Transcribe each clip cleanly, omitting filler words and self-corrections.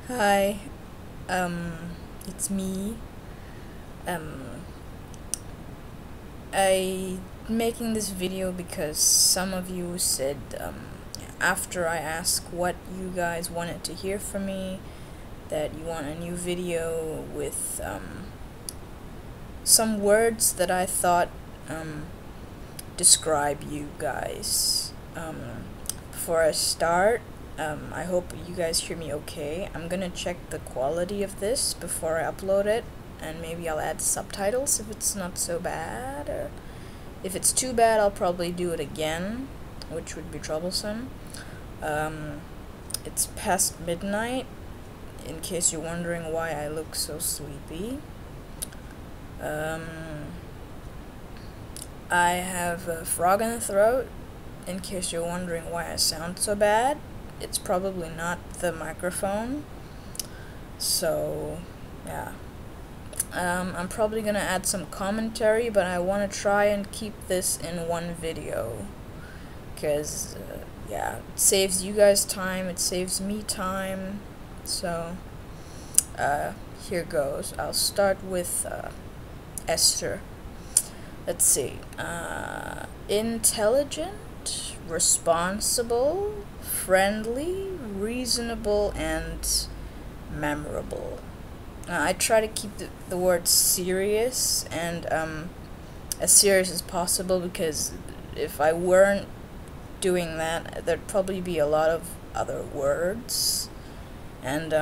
Hi, it's me. Um, I making this video because some of you said after I asked what you guys wanted to hear from me that you want a new video with some words that I thought describe you guys. Before I start, I hope you guys hear me okay. I'm gonna check the quality of this before I upload it, and maybe I'll add subtitles if it's not so bad, or if it's too bad I'll probably do it again, which would be troublesome. It's past midnight, in case you're wondering why I look so sleepy. I have a frog in the throat, in case you're wondering why I sound so bad. It's probably not the microphone, so yeah. I'm probably gonna add some commentary, but I want to try and keep this in one video, because yeah, it saves you guys time, it saves me time, so here goes. I'll start with Esther. Let's see. Intelligent, responsible, friendly, reasonable, and memorable. I try to keep the word serious and as serious as possible, because if I weren't doing that, there'd probably be a lot of other words. And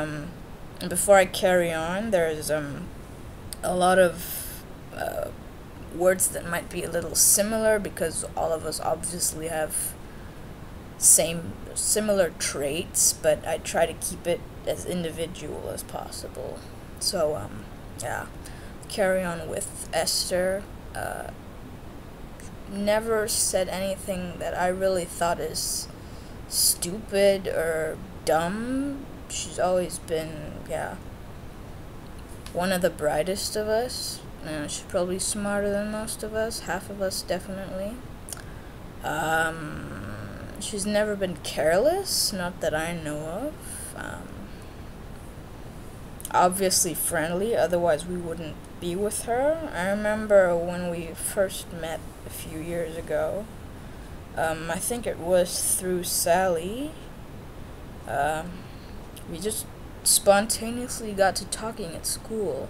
before I carry on, there's a lot of words that might be a little similar, because all of us obviously have similar traits, but I try to keep it as individual as possible. So yeah, carry on with Esther. Never said anything that I really thought is stupid or dumb. She's always been, yeah, one of the brightest of us. She's probably smarter than most of us, half of us definitely. She's never been careless, not that I know of. Obviously friendly, otherwise we wouldn't be with her. I remember when we first met a few years ago. I think it was through Sally. We just spontaneously got to talking at school,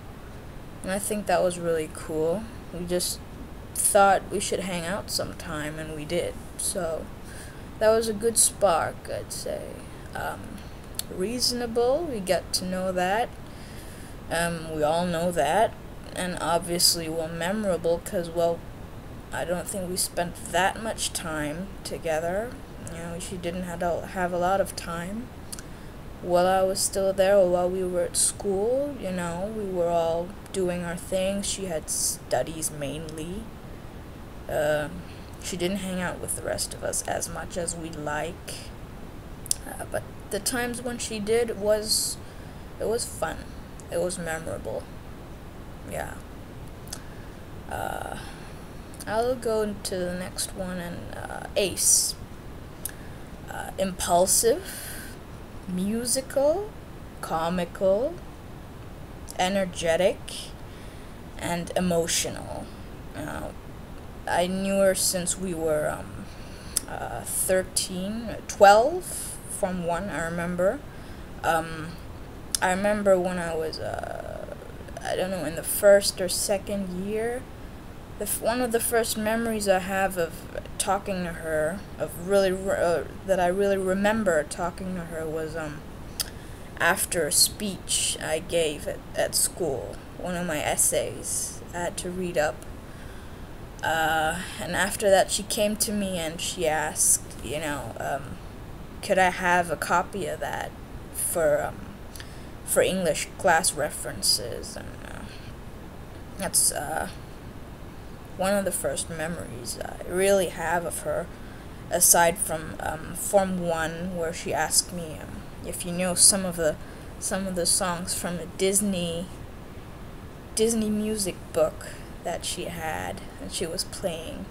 and I think that was really cool. We just thought we should hang out sometime, and we did. So that was a good spark, I'd say. Reasonable, we got to know that. We all know that. And obviously, well, memorable, because, well, I don't think we spent that much time together. You know, she didn't have a lot of time. While I was still there, or while we were at school, you know, we were all doing our thing. She had studies mainly. She didn't hang out with the rest of us as much as we'd like. But the times when she did, it was fun. It was memorable. Yeah. I'll go into the next one, and Ace. Impulsive, musical, comical, energetic, and emotional. I knew her since we were 12, from one, I remember. I remember when I was, I don't know, in the first or second year, one of the first memories I have of talking to her, that I really remember talking to her, was after a speech I gave at school, one of my essays I had to read up. And after that, she came to me and she asked, you know, could I have a copy of that for English class references, and that's one of the first memories I really have of her, aside from Form 1, where she asked me if you know some of the songs from a Disney music book that she had and she was playing.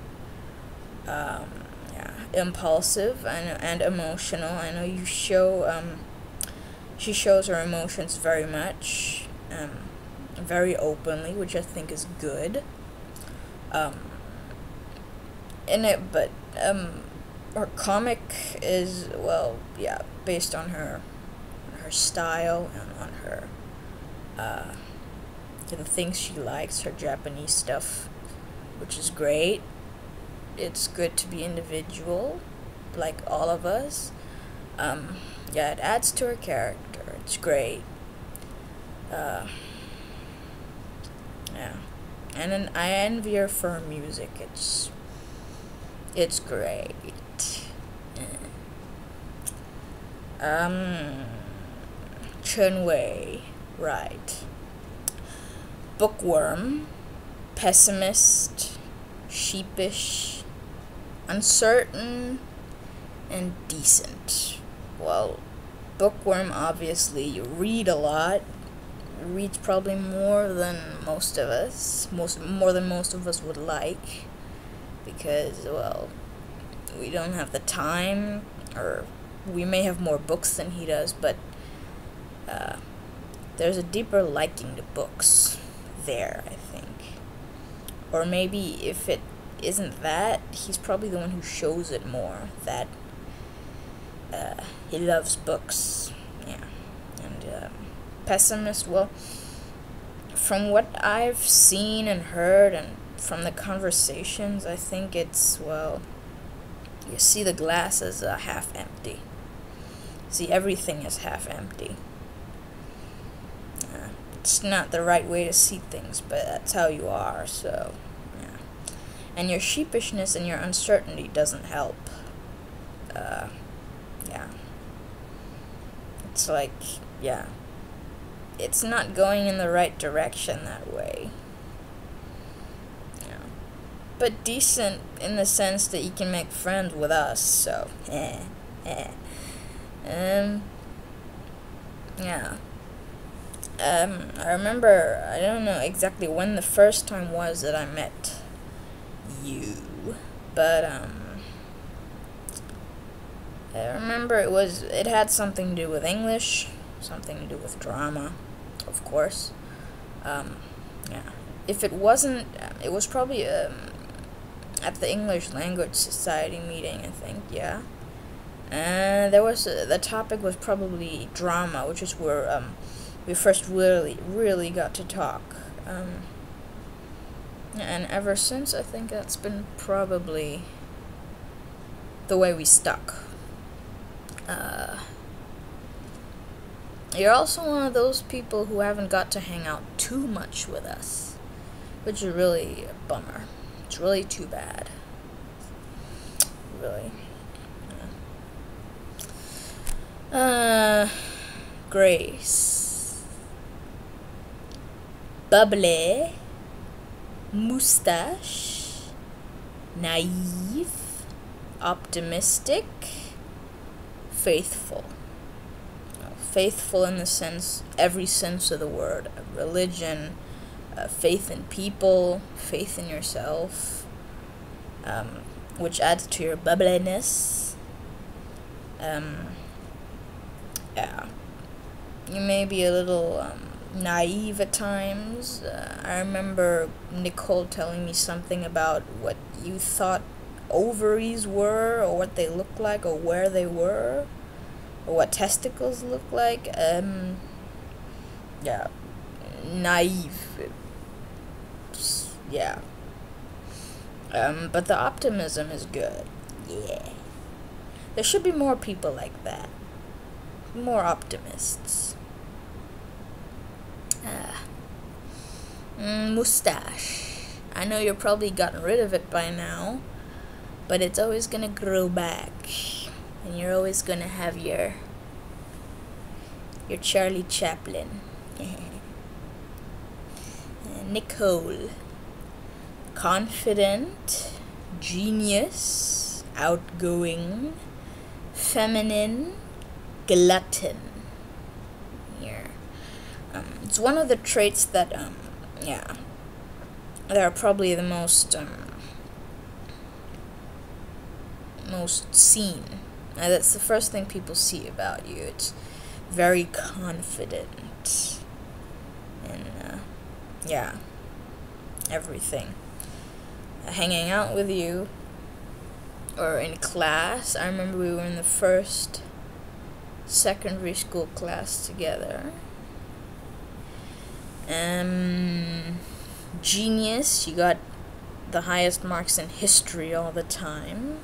Yeah, impulsive and emotional. I know you show She shows her emotions very much, very openly, which I think is good. In it, but her comic is, well, yeah, based on her style and on her the things she likes, her Japanese stuff, which is great. It's good to be individual, like all of us. Yeah, it adds to her character. It's great. Yeah, and then I envy her for her music. It's great. Chunwei, right. Bookworm, pessimist, sheepish, uncertain, and decent. Well, bookworm, obviously, you read a lot. Reads probably more than most of us. More than most of us would like. Because, well, we don't have the time, or we may have more books than he does, but there's a deeper liking to books there, I think. Or maybe if it isn't that, he's probably the one who shows it more, that he loves books. Yeah. And pessimist, well, from what I've seen and heard and from the conversations, I think it's, well, you see the glass as half empty. See everything as half empty. It's not the right way to see things, but that's how you are, so, yeah. And your sheepishness and your uncertainty doesn't help. Yeah. It's like, yeah. It's not going in the right direction that way. Yeah. But decent in the sense that you can make friends with us, so, yeah. I remember, I don't know exactly when the first time was that I met you, but, I remember it had something to do with English, something to do with drama, of course. Yeah. If it wasn't, it was probably, at the English Language Society meeting, I think, yeah. And the topic was probably drama, which is where, we first really got to talk. And ever since, I think that's been probably the way we stuck. You're also one of those people who haven't got to hang out too much with us, which is really a bummer. It's really too bad. Really. Grace. Bubbly. Mustache. Naive. Optimistic. Faithful. Faithful in the sense, every sense of the word. Religion, faith in people, faith in yourself, which adds to your bubbliness. Yeah. You may be a little naive at times. I remember Nicole telling me something about what you thought ovaries were, or what they looked like, or where they were, or what testicles look like. Yeah, naive. Yeah. But the optimism is good. Yeah. There should be more people like that. More optimists. Mustache. I know you're probably gotten rid of it by now, but it's always gonna grow back. And you're always gonna have your Charlie Chaplin. Nicole. Confident, genius, outgoing, feminine, glutton. Here. It's one of the traits that, yeah, that are probably the most seen. That's the first thing people see about you. It's very confident in, yeah, everything. Hanging out with you, or in class. I remember we were in the first secondary school class together. Genius, you got the highest marks in history all the time.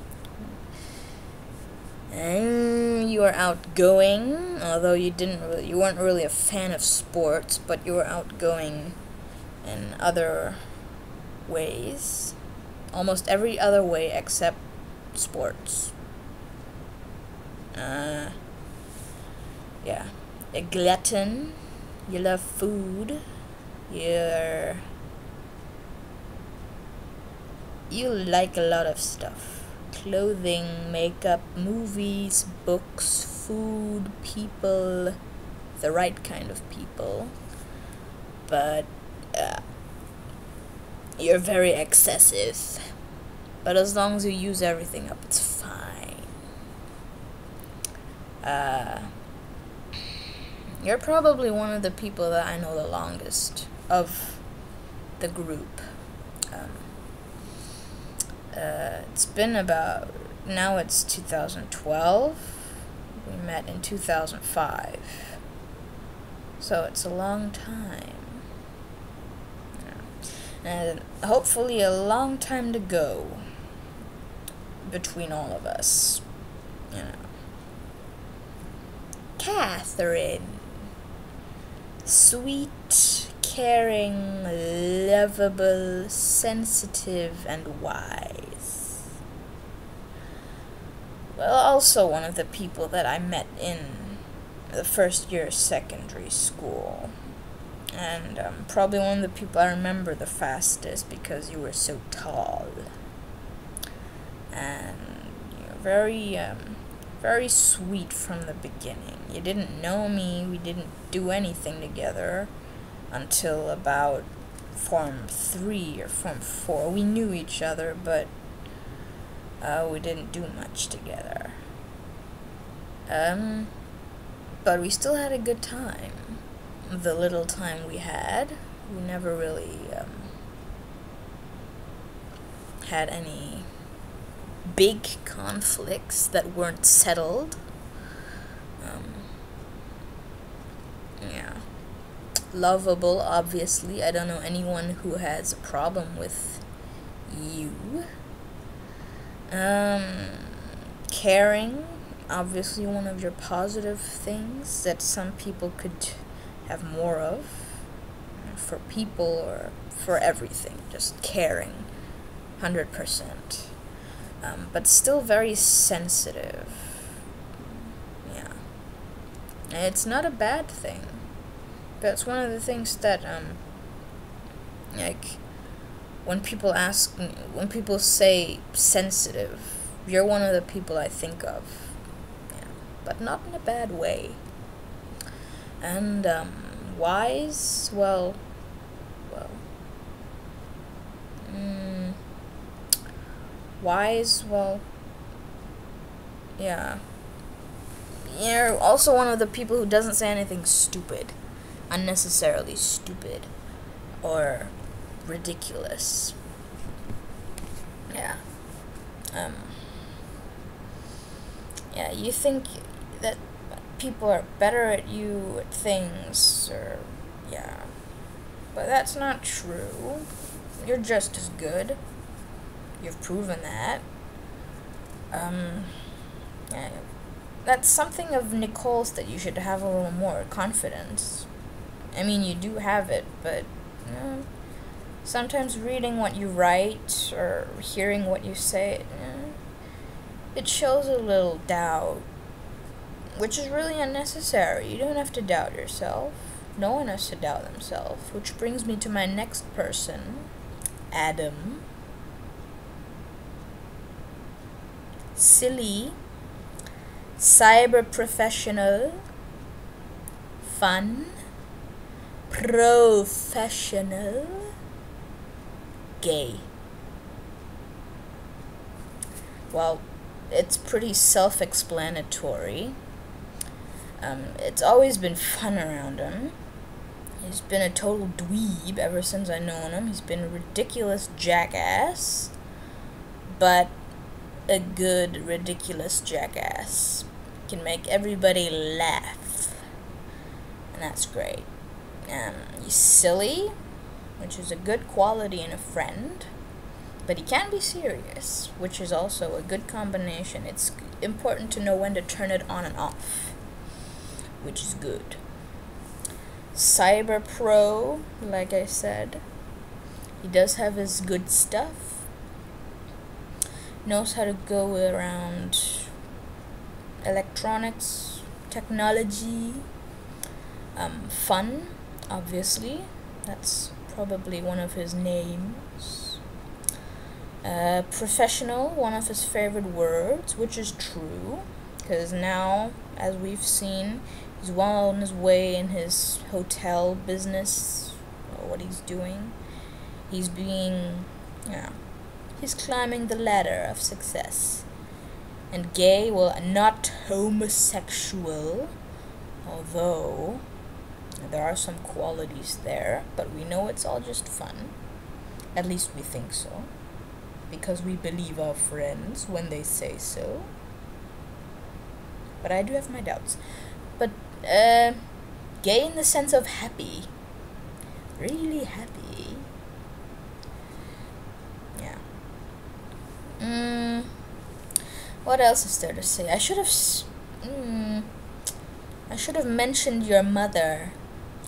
And you are outgoing, although you weren't really a fan of sports, but you were outgoing in other ways. Almost every other way except sports. Yeah. A glutton. You love food. You like a lot of stuff. Clothing, makeup, movies, books, food, people, the right kind of people. But you're very excessive. But as long as you use everything up, it's fine. You're probably one of the people that I know the longest of the group. It's been about, now it's 2012. We met in 2005. So it's a long time. And hopefully a long time to go between all of us. Catherine. Sweet, caring, lovable, sensitive, and wise. Well, also one of the people that I met in the first year of secondary school. And probably one of the people I remember the fastest because you were so tall. And you're very sweet from the beginning. You didn't know me, we didn't do anything together until about Form 3 or Form 4. We knew each other, but we didn't do much together. But we still had a good time. The little time we had, we never really had any big conflicts that weren't settled. Yeah. Lovable, obviously. I don't know anyone who has a problem with you. Caring, obviously one of your positive things that some people could have more of, for people or for everything, just caring, 100%. But still very sensitive. Yeah. And it's not a bad thing. That's one of the things that, like, when people say sensitive, you're one of the people I think of. Yeah. But not in a bad way. And, wise, well, yeah. You're also one of the people who doesn't say anything stupid, unnecessarily stupid, or ridiculous. Yeah. Yeah, you think that people are better at you at things, or, yeah. But that's not true. You're just as good. You've proven that. Yeah, that's something of Nicole's that you should have a little more confidence. I mean, you do have it, but sometimes reading what you write or hearing what you say, it shows a little doubt, which is really unnecessary. You don't have to doubt yourself. No one has to doubt themselves, which brings me to my next person, Adam. Silly, cyber professional, fun, professional, gay. Well, it's pretty self-explanatory. It's always been fun around him. He's been a total dweeb ever since I've known him. He's been a ridiculous jackass, but a good ridiculous jackass. Can make everybody laugh, and that's great. He's silly, which is a good quality in a friend, but he can be serious, which is also a good combination. It's important to know when to turn it on and off, which is good. Cyber pro, like I said, he does have his good stuff. Knows how to go around electronics, technology, fun, obviously. That's probably one of his names. Professional, one of his favorite words, which is true, because now, as we've seen, he's well on his way in his hotel business, or what he's doing. He's climbing the ladder of success. And gay, well, not homosexual, although there are some qualities there, but we know it's all just fun. At least we think so, because we believe our friends when they say so. But I do have my doubts. But gay in the sense of happy. Really happy. Yeah. What else is there to say? I should have mentioned your mother.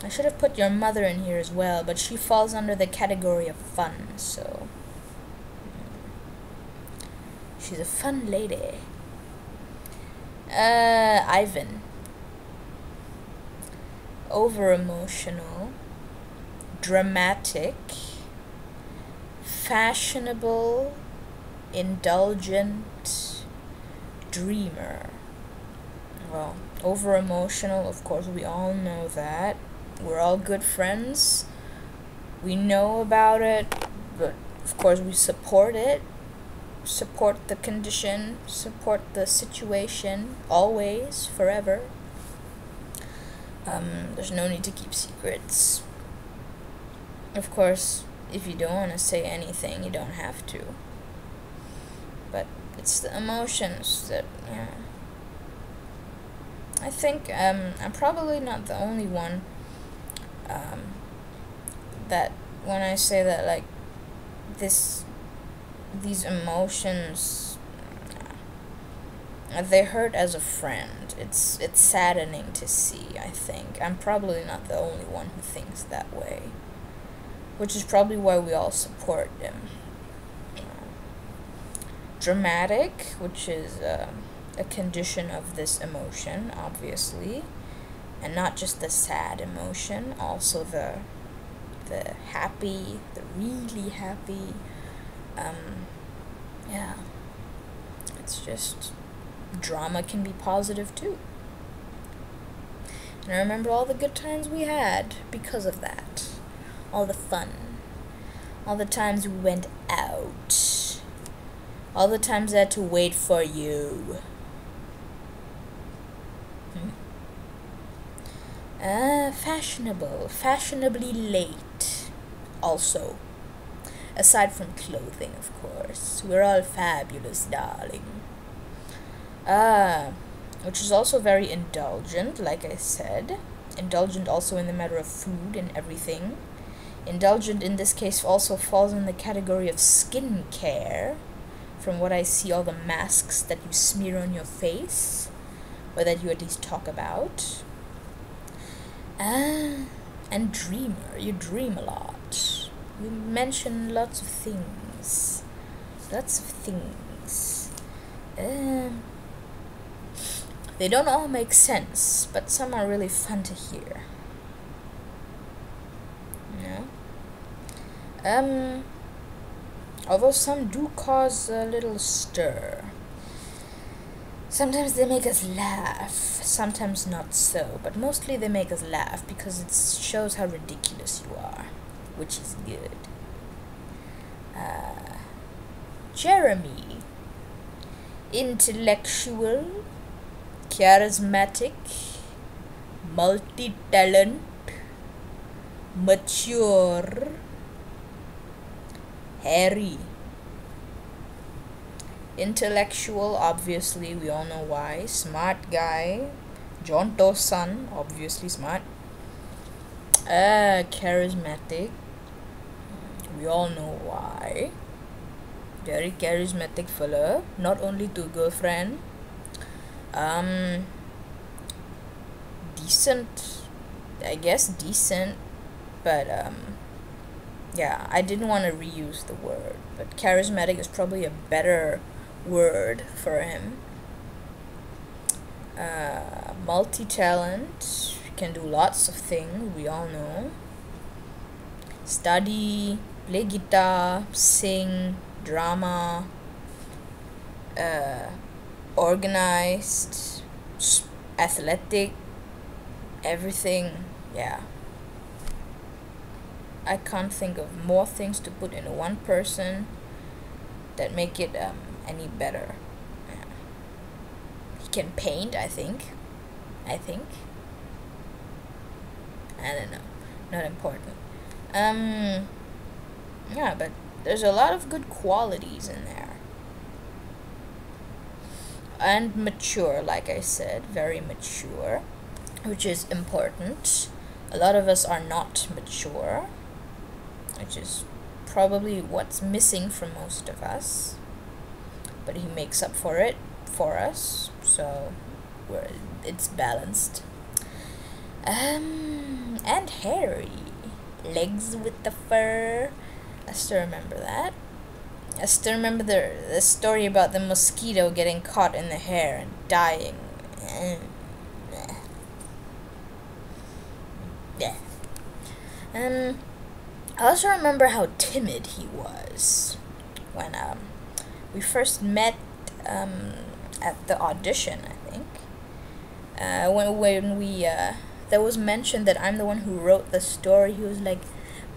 I should have put your mother in here as well, but she falls under the category of fun, so she's a fun lady. Ivan. Over-emotional, dramatic, fashionable, indulgent, dreamer. Well, over-emotional, of course, we all know that. We're all good friends. We know about it, but of course we support it. Support the condition, support the situation, always, forever. There's no need to keep secrets. Of course, if you don't want to say anything, you don't have to. But it's the emotions that, I think I'm probably not the only one that when I say that, like, these emotions, they hurt as a friend. It's saddening to see, I think. I'm probably not the only one who thinks that way, which is probably why we all support him. Dramatic, which is a condition of this emotion, obviously, and not just the sad emotion, also the happy, the really happy. It's just, drama can be positive too. And I remember all the good times we had because of that. All the fun. All the times we went out. All the times I had to wait for you. Fashionable. Fashionably late. Also. Aside from clothing, of course. We're all fabulous, darling. Which is also very indulgent, like I said. Indulgent also in the matter of food and everything. Indulgent in this case also falls in the category of skincare. From what I see, all the masks that you smear on your face. Or that you at least talk about. And dreamer. You dream a lot. You mention lots of things. Lots of things. They don't all make sense, but some are really fun to hear. Although some do cause a little stir. Sometimes they make us laugh, sometimes not so, but mostly they make us laugh because it shows how ridiculous you are, which is good. Jeremy. Intellectual, charismatic, multi-talent, mature, hairy, intellectual, obviously we all know why, smart guy, Jonto's son, obviously smart, charismatic, we all know why, very charismatic fella, not only to girlfriend, decent, I guess decent, but yeah, I didn't want to reuse the word, but charismatic is probably a better word for him. Multi-talent, can do lots of things, we all know. Study, play guitar, sing, drama, organized, athletic, everything, yeah. I can't think of more things to put in one person that make it any better. Yeah. He can paint, I think. I don't know. Not important. Yeah, but there's a lot of good qualities in there. And mature, like I said, very mature, which is important. A lot of us are not mature, which is probably what's missing from most of us, but he makes up for it for us, so it's balanced. And hairy, legs with the fur. I still remember that. I still remember the story about the mosquito getting caught in the hair and dying. Yeah. I also remember how timid he was when we first met at the audition, I think. When we there was mention that I'm the one who wrote the story, he was like,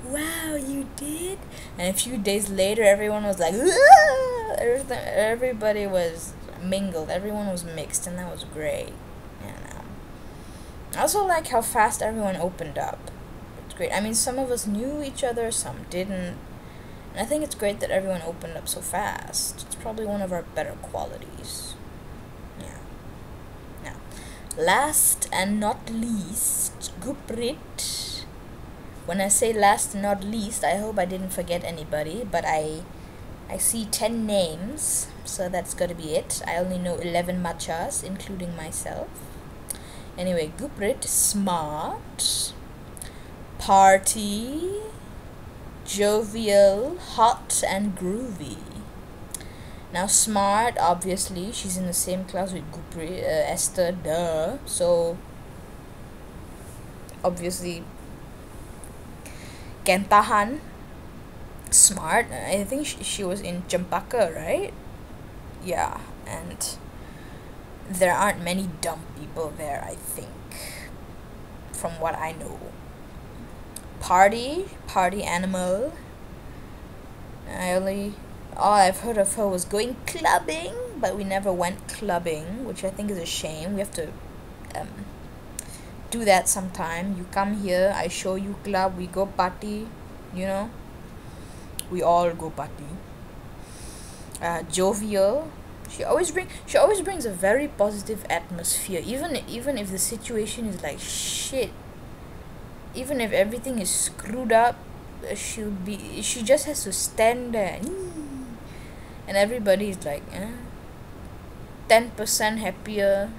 wow, you did? And a few days later, everyone was like, ah! Everybody was mingled, everyone was mixed, and that was great. And I also like how fast everyone opened up. It's great. I mean, some of us knew each other, some didn't. And I think it's great that everyone opened up so fast. It's probably one of our better qualities. Yeah. Now, last and not least, Guprit. When I say last and not least, I hope I didn't forget anybody, but I see 10 names, so that's gotta be it. I only know 11 Machas, including myself. Anyway, Guprit, smart, party, jovial, hot, and groovy. Now, smart, obviously, she's in the same class with Guprit, Esther, duh. So, obviously, can tahan, smart. I think she was in Champaka, right? Yeah, and there aren't many dumb people there, I think, from what I know. Party animal. All I've heard of her was going clubbing, but we never went clubbing, which I think is a shame. We have to do that sometime. You come here, I show you club, we go party, you know. We all go party. Jovial. She always brings a very positive atmosphere, even if the situation is like shit. Even if everything is screwed up, she just has to stand there and everybody's like 10% happier,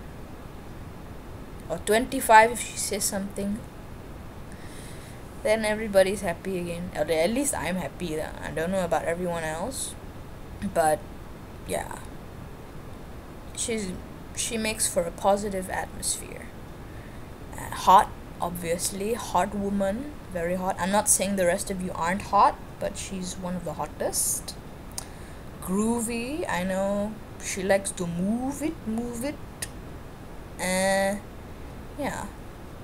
or 25 if she says something, then everybody's happy again, or at least I'm happy. I don't know about everyone else, but yeah, she makes for a positive atmosphere. Hot, obviously, hot woman, very hot. I'm not saying the rest of you aren't hot, but she's one of the hottest. Groovy, I know she likes to move it. Yeah,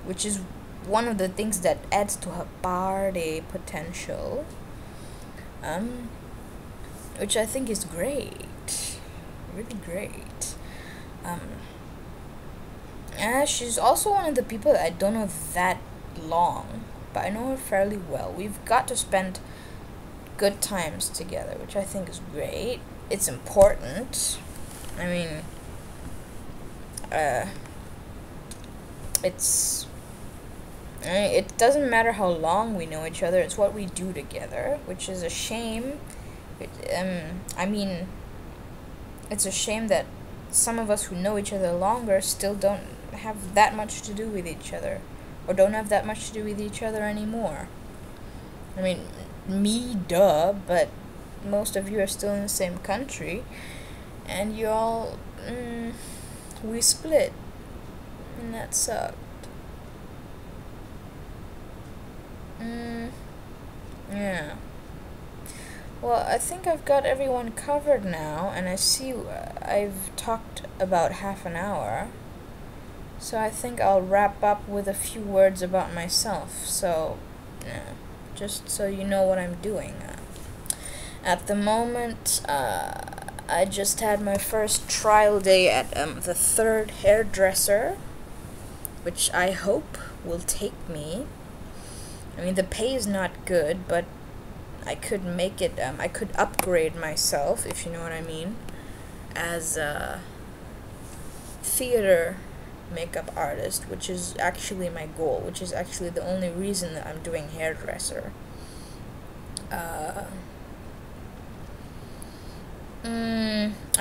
which is one of the things that adds to her party potential, which I think is great, really great. She's also one of the people that I don't know that long, but I know her fairly well. We've got to spend good times together, which I think is great. It's important. I mean, it doesn't matter how long we know each other, it's what we do together, which is a shame. I mean, it's a shame that some of us who know each other longer still don't have that much to do with each other, or don't have that much to do with each other anymore. I mean, me, duh, but most of you are still in the same country, and you all, we split, and that sucked. Yeah. Well, I think I've got everyone covered now, and I see I've talked about half an hour, so I think I'll wrap up with a few words about myself, so, yeah, just so you know what I'm doing. At the moment, I just had my first trial day at the third hairdresser, which I hope will take me. I mean, the pay is not good, but I could make it, I could upgrade myself, if you know what I mean, as a theater makeup artist, which is actually my goal, which is actually the only reason that I'm doing hairdresser. I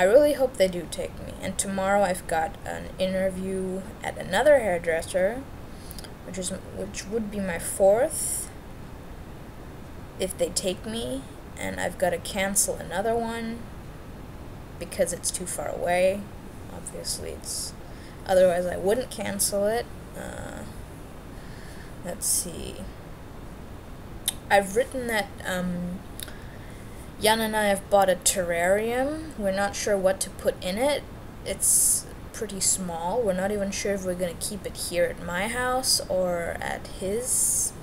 really hope they do take me. And tomorrow I've got an interview at another hairdresser, which would be my fourth if they take me, and I've got to cancel another one because it's too far away. Obviously, otherwise I wouldn't cancel it. Let's see. I've written that Jan and I have bought a terrarium. We're not sure what to put in it. It's pretty small. We're not even sure if we're going to keep it here at my house or at his.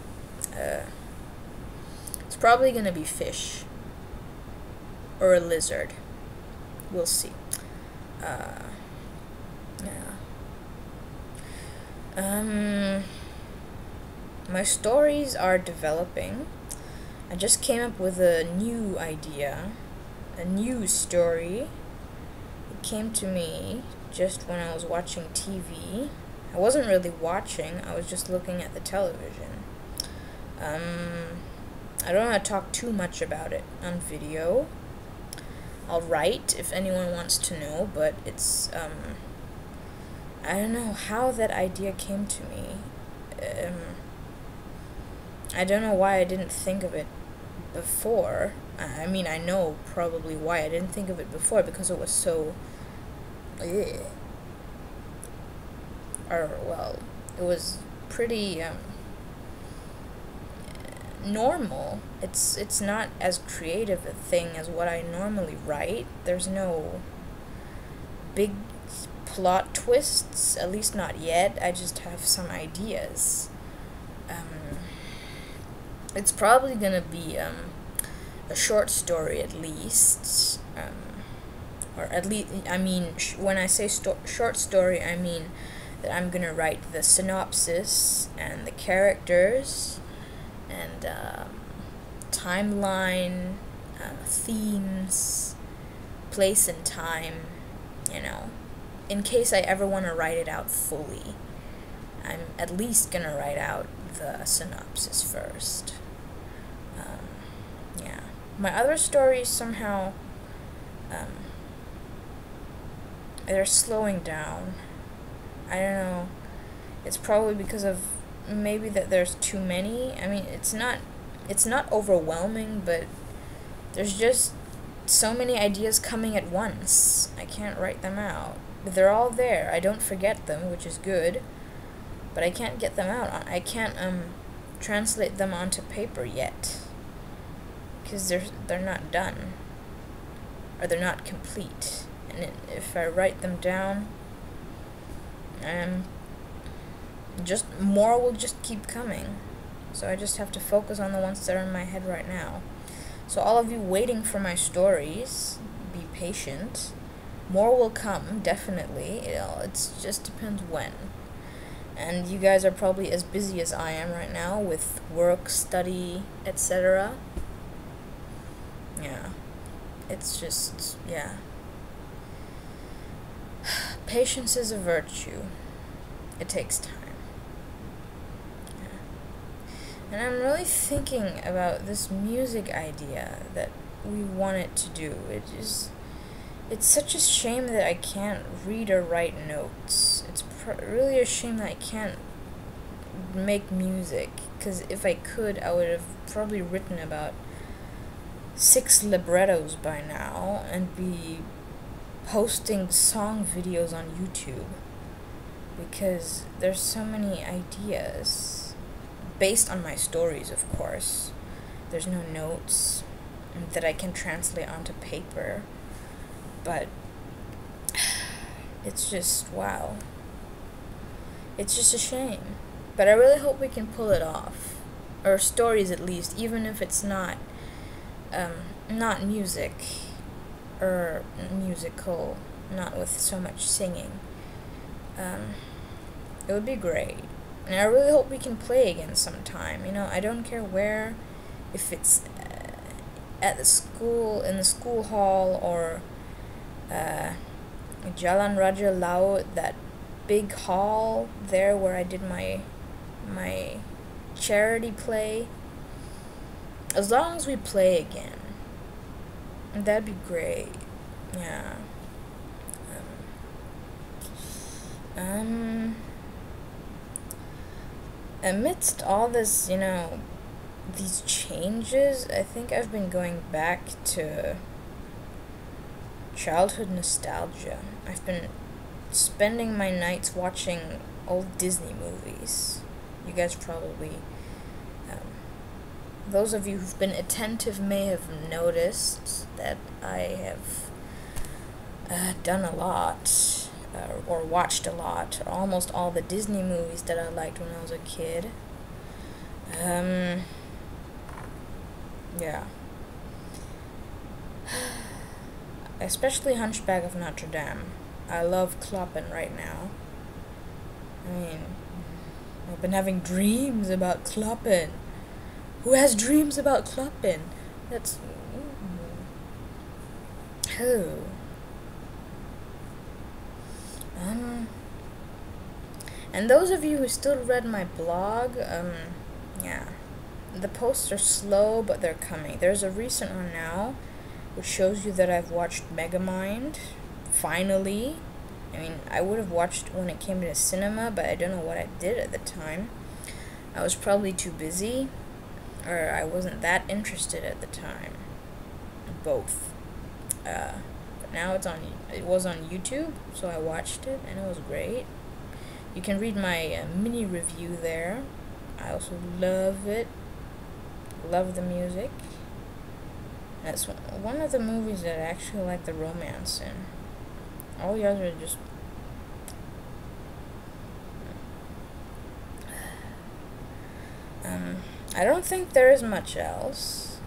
It's probably going to be fish or a lizard. We'll see. Yeah. My stories are developing. I just came up with a new idea, a new story. It came to me just when I was watching TV. I wasn't really watching, I was just looking at the television. I don't want to talk too much about it on video. I'll write if anyone wants to know, but it's, I don't know how that idea came to me. I don't know why I didn't think of it before. I mean, I know probably why I didn't think of it before, because it was so, or, well, it was pretty, normal. It's not as creative a thing as what I normally write. There's no big plot twists, at least not yet. I just have some ideas. It's probably gonna be a short story at least, or at least, I mean, when I say short story, I mean that I'm gonna write the synopsis and the characters and timeline, themes, place and time, you know, in case I ever want to write it out fully. I'm at least gonna write out the synopsis first. Yeah. My other stories somehow, they're slowing down. I don't know. It's probably because of maybe that there's too many. I mean, it's not overwhelming, but there's just so many ideas coming at once. I can't write them out. But they're all there. I don't forget them, which is good. But I can't get them out. I can't translate them onto paper yet, because they're not done, or they're not complete. And if I write them down, just more will just keep coming. So I just have to focus on the ones that are in my head right now. So all of you waiting for my stories, be patient. More will come, definitely. It just depends when. And you guys are probably as busy as I am right now with work, study, etc. Yeah. It's just, yeah. Patience is a virtue. It takes time. Yeah. And I'm really thinking about this music idea that we wanted to do. It's such a shame that I can't read or write notes. It's really a shame that I can't make music, because if I could, I would have probably written about 6 librettos by now and be posting song videos on YouTube, because there's so many ideas based on my stories, of course. There's no notes that I can translate onto paper, but it's just, wow. It's just a shame. But I really hope we can pull it off. Or stories, at least, even if it's not music or musical, not with so much singing. It would be great. And I really hope we can play again sometime. You know, I don't care where, if it's at the school, in the school hall, or Jalan Raja Laut, that big hall there where I did my charity play. As long as we play again, that'd be great. Yeah. Amidst all this, you know, these changes, I think I've been going back to childhood nostalgia. I've been spending my nights watching old Disney movies. You guys probably, those of you who've been attentive may have noticed that I have done a lot, or watched a lot, almost all the Disney movies that I liked when I was a kid. Yeah. Especially Hunchback of Notre Dame. I love Kloppen right now. I mean, I've been having dreams about Kloppen. Who has dreams about Kloppen? That's... Who? And those of you who still read my blog, yeah. The posts are slow, but they're coming. There's a recent one now, which shows you that I've watched Megamind, finally. I mean, I would have watched when it came to the cinema, but I don't know what I did at the time. I was probably too busy, or I wasn't that interested at the time. Both. But now it was on YouTube, so I watched it, and it was great. You can read my mini review there. I also love it. Love the music. That's one of the movies that I actually like the romance in. All the others are just... I don't think there is much else.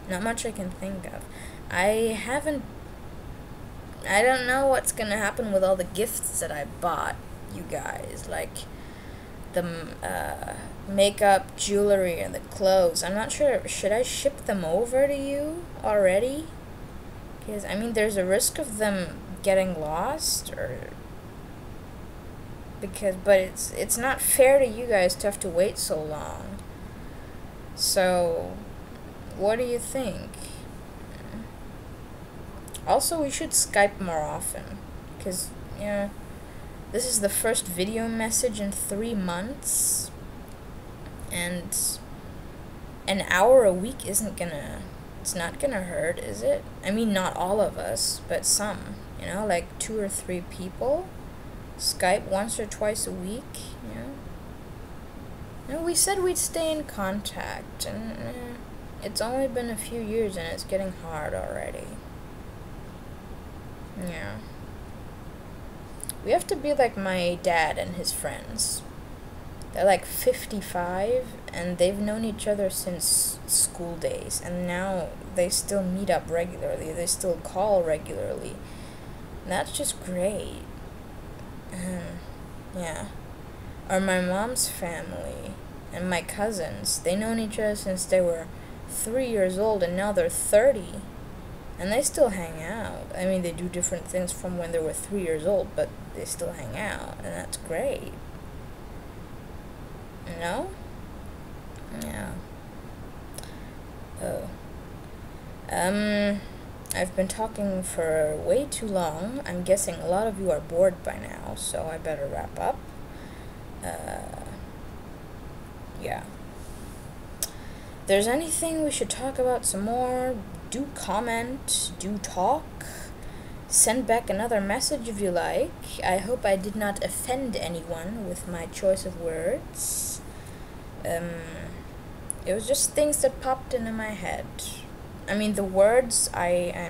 Not much I can think of. I don't know what's gonna happen with all the gifts that I bought you guys, like the makeup, jewelry, and the clothes. I'm not sure, should I ship them over to you already? Because, I mean, there's a risk of them getting lost, or... but it's not fair to you guys to have to wait so long. So, what do you think? Also, we should Skype more often, because, you know, this is the first video message in 3 months, and an hour a week it's not gonna hurt, is it? I mean, not all of us, but some, you know, like 2 or 3 people, Skype once or twice a week, you know? You know, we said we'd stay in contact, and it's only been a few years, and it's getting hard already. Yeah. We have to be like my dad and his friends. They're like 55, and they've known each other since school days, and now they still meet up regularly, they still call regularly. And that's just great. Yeah. Or my mom's family and my cousins, they known each other since they were 3 years old, and now they're 30. And they still hang out. I mean, they do different things from when they were 3 years old, but they still hang out, and that's great. You know? Yeah. Oh. I've been talking for way too long. I'm guessing a lot of you are bored by now, so I better wrap up. Yeah. If there's anything we should talk about some more, do comment, do talk. Send back another message if you like. I hope I did not offend anyone with my choice of words. It was just things that popped into my head. I mean, the words I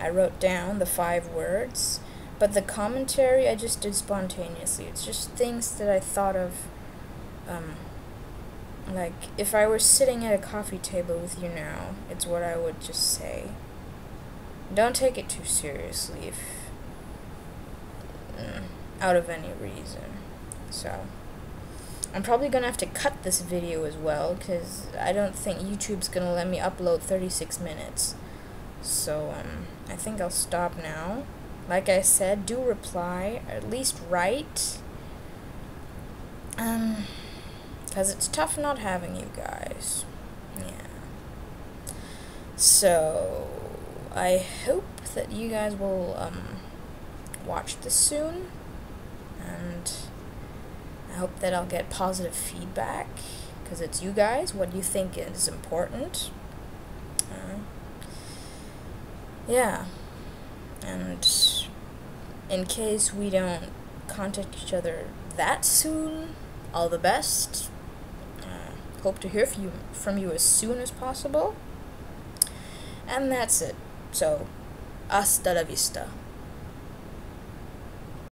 wrote down, the 5 words, but the commentary I just did spontaneously. It's just things that I thought of, like, if I were sitting at a coffee table with you now, it's what I would just say. Don't take it too seriously if, out of any reason. So, I'm probably gonna have to cut this video as well, because I don't think YouTube's gonna let me upload 36 minutes. So, I think I'll stop now. Like I said, do reply, or at least write. Because it's tough not having you guys. Yeah. So, I hope that you guys will, watch this soon. And I hope that I'll get positive feedback, because it's you guys, what you think is important. Yeah. And in case we don't contact each other that soon, all the best. Hope to hear from you as soon as possible. And that's it. So, hasta la vista.